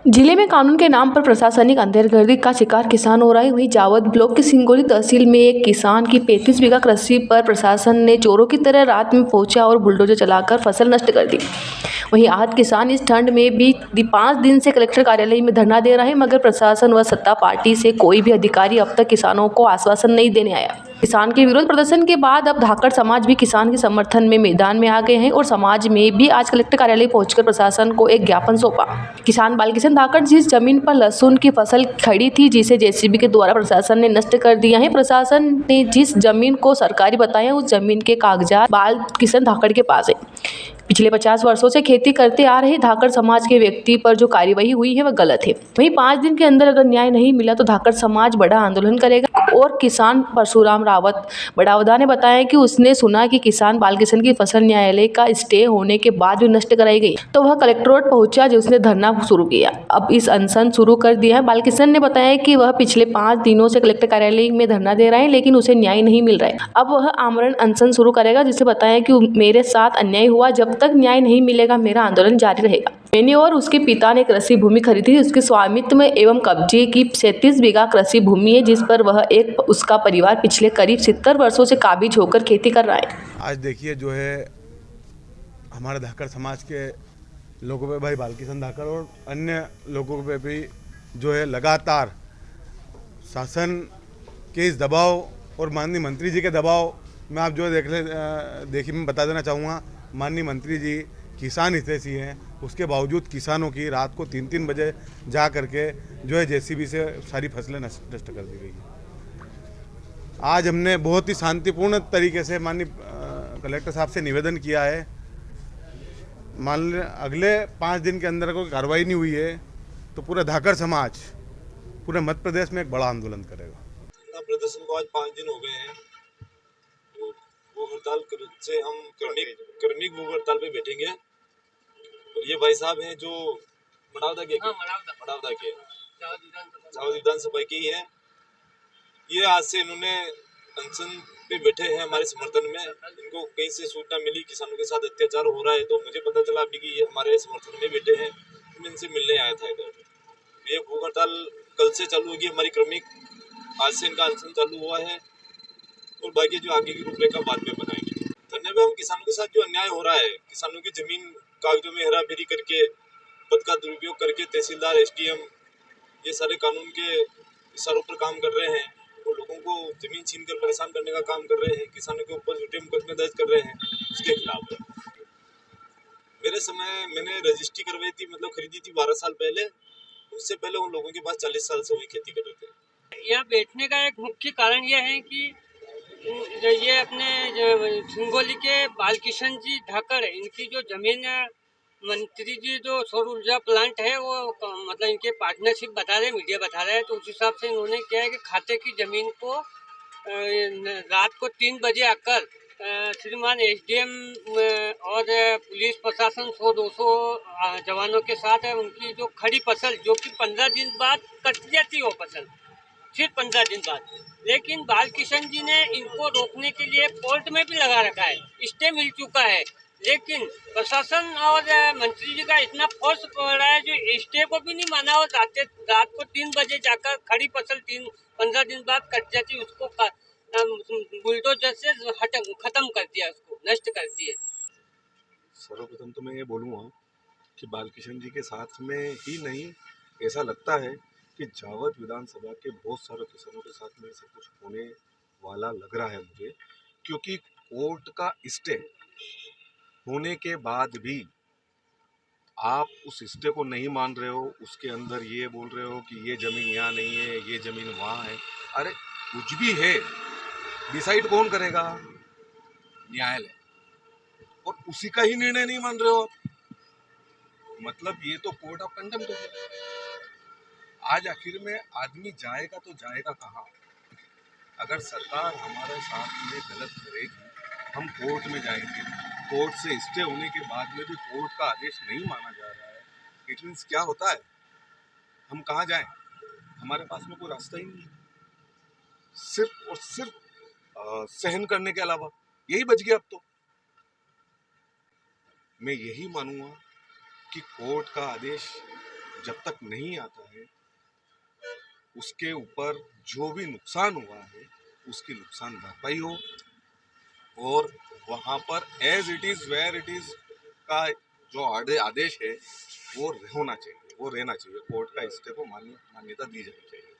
जिले में कानून के नाम पर प्रशासनिक अंधेरगर्दी का शिकार किसान हो रहा है। वहीं जावद ब्लॉक के सिंगोली तहसील में एक किसान की 35 बीघा कृषि पर प्रशासन ने चोरों की तरह रात में पहुंचा और बुलडोजर चलाकर फसल नष्ट कर दी। वहीं आहत किसान इस ठंड में भी 5 दिन से कलेक्टर कार्यालय में धरना दे रहा है, मगर प्रशासन व सत्ता पार्टी से कोई भी अधिकारी अब तक किसानों को आश्वासन नहीं देने आया। किसान के विरोध प्रदर्शन के बाद अब धाकड़ समाज भी किसान के समर्थन में मैदान में आ गए हैं और समाज में भी आज कलेक्टर कार्यालय पहुंचकर प्रशासन को एक ज्ञापन सौंपा। किसान बालकिशन धाकड़ जिस जमीन पर लहसुन की फसल खड़ी थी, जिसे जेसीबी के द्वारा प्रशासन ने नष्ट कर दिया है। प्रशासन ने जिस जमीन को सरकारी बताया, उस जमीन के कागजात बालकिशन धाकड़ के पास है। पिछले 50 वर्षों से खेती करते आ रहे धाकड़ समाज के व्यक्ति पर जो कार्यवाही हुई है वह गलत है। वहीं 5 दिन के अंदर अगर न्याय नहीं मिला तो धाकड़ समाज बड़ा आंदोलन करेगा। और किसान परशुराम रावत बड़ावदा ने बताया कि उसने सुना कि किसान बालकिशन की फसल न्यायालय का स्टे होने के बाद भी नष्ट कराई गई, तो वह कलेक्ट्रेट पहुंचा जिसने धरना शुरू किया। अब इस अनशन शुरू कर दिया है। बालकिशन ने बताया कि वह पिछले 5 दिनों से कलेक्टर कार्यालय में धरना दे रहा है, लेकिन उसे न्याय नहीं मिल रहा है। अब वह आमरण अनशन शुरू करेगा, जिसे बताया कि मेरे साथ अन्याय हुआ, जब तक न्याय नहीं मिलेगा मेरा आंदोलन जारी रहेगा। मैंने और उसके पिता ने कृषि भूमि खरीदी थी। उसके स्वामित्व में एवं कब्जे की 37 बीघा कृषि भूमि है, जिस पर वह एक उसका परिवार पिछले करीब 70 वर्षों से काबिज होकर खेती कर रहा है। आज देखिए जो है हमारे धाकड़ समाज के लोगों पे, भाई बालकिशन धाकड़ और अन्य लोगों पे भी जो है लगातार शासन के इस दबाव और माननीय मंत्री जी के दबाव में आप जो देखिए मैं बता देना चाहूँगा, माननीय मंत्री जी किसान हितैषी हैं, उसके बावजूद किसानों की रात को 3-3 बजे जा करके जो है जेसीबी से सारी फसलें नष्ट कर दी गई। आज हमने बहुत ही शांतिपूर्ण तरीके से माननीय कलेक्टर साहब से निवेदन किया है, मान लें अगले 5 दिन के अंदर कोई कार्रवाई नहीं हुई है तो पूरा धाकड़ समाज पूरे मध्य प्रदेश में एक बड़ा आंदोलन करेगा। प्रदर्शन को आज 5 दिन हो गए हैं। वो हड़ताल से हम क्रमिक वो हड़ताल पे बैठेंगे। और ये भाई साहब हैं जो मड़ावदा के जावद विधानसभा के ही हैं। ये आज से इन्होंने अनशन पे बैठे हैं हमारे समर्थन में। इनको कहीं से सूचना मिली किसानों के साथ अत्याचार हो रहा है, तो मुझे पता चला अभी कि ये हमारे समर्थन में बैठे हैं। मैं इनसे मिलने आया था इधर। ये भूख हड़ताल कल से चालू होगी हमारी क्रमिक, आज से इनका अनशन चालू हुआ है और बाकी जो आगे की रूपरेखा बाद में बनाएंगे। धरने में हम किसानों के साथ जो अन्याय हो रहा है, किसानों की जमीन कागजों में हेराफेरी करके, पद का दुरुपयोग करके तहसीलदार, एसडीएम ये सारे कानून के इशारों पर काम कर रहे हैं और लोगों को जमीन छीन कर परेशान करने का काम कर रहे हैं, किसानों के ऊपर झूठे मुकदमे दर्ज कर रहे हैं, उसके खिलाफ है। मेरे समय मैंने रजिस्ट्री करवाई थी, मतलब खरीदी थी 12 साल पहले। उससे पहले उन लोगों के पास 40 साल से वही खेती कर रहे थे। यहाँ बैठने का एक मुख्य कारण यह है कि ये अपने सिंगोली के बालकिशन जी धाकड़, इनकी जो जमीन मंत्री जी जो सौर ऊर्जा प्लांट है वो मतलब इनके पार्टनरशिप बता रहे, मीडिया बता रहे हैं, तो उस हिसाब से इन्होंने क्या है कि खाते की जमीन को रात को 3 बजे आकर श्रीमान एसडीएम और पुलिस प्रशासन 100-200 जवानों के साथ उनकी जो खड़ी फसल, जो कि 15 दिन बाद कट जाती हो फसल, फिर 15 दिन बाद, लेकिन बालकिशन जी ने इनको रोकने के लिए कोर्ट में भी लगा रखा है, स्टे मिल चुका है, लेकिन प्रशासन और मंत्री जी का इतना फोर्स पड़ रहा है जो स्टे को भी नहीं माना और रात को 3 बजे जाकर खड़ी फसल 15 दिन बाद कट जाती, उसको बुलडोजर से खत्म कर दिया, उसको नष्ट कर दिए। सर्वप्रथम तो मैं ये बोलूँगा कि बालकिशन जी के साथ में ही नहीं, ऐसा लगता है कि जावद विधानसभा के बहुत सारे किसानों के साथ में सब कुछ होने वाला लग रहा है मुझे, क्योंकि कोर्ट का स्टे होने के बाद भी आप उस स्टे को नहीं मान रहे हो, उसके अंदर ये बोल रहे हो कि ये ज़मीन यहाँ नहीं है, ये ज़मीन वहाँ है। अरे कुछ भी है, डिसाइड कौन करेगा? न्यायालय। और उसी का ही निर्णय नहीं मान रहे हो आप, मतलब ये तो कोर्ट ऑफ कंटेम्प्ट हो गया। आज आखिर में आदमी जाएगा तो जाएगा कहाँ? अगर सरकार हमारे साथ में गलत करेगी, हम कोर्ट में जाएंगे, कोर्ट से स्टे होने के बाद में भी कोर्ट का आदेश नहीं माना जा रहा है, इट मीन्स क्या होता है? हम कहाँ जाएं? हमारे पास में कोई रास्ता ही नहीं है, सिर्फ और सिर्फ सहन करने के अलावा यही बच गया। अब तो मैं यही मानूंगा कि कोर्ट का आदेश जब तक नहीं आता है उसके ऊपर जो भी नुकसान हुआ है उसकी नुकसान भरपाई हो, और वहाँ पर as it is where it is का जो आदेश है वो होना चाहिए, वो रहना चाहिए। कोर्ट का स्टे को मान्यता दी जानी चाहिए।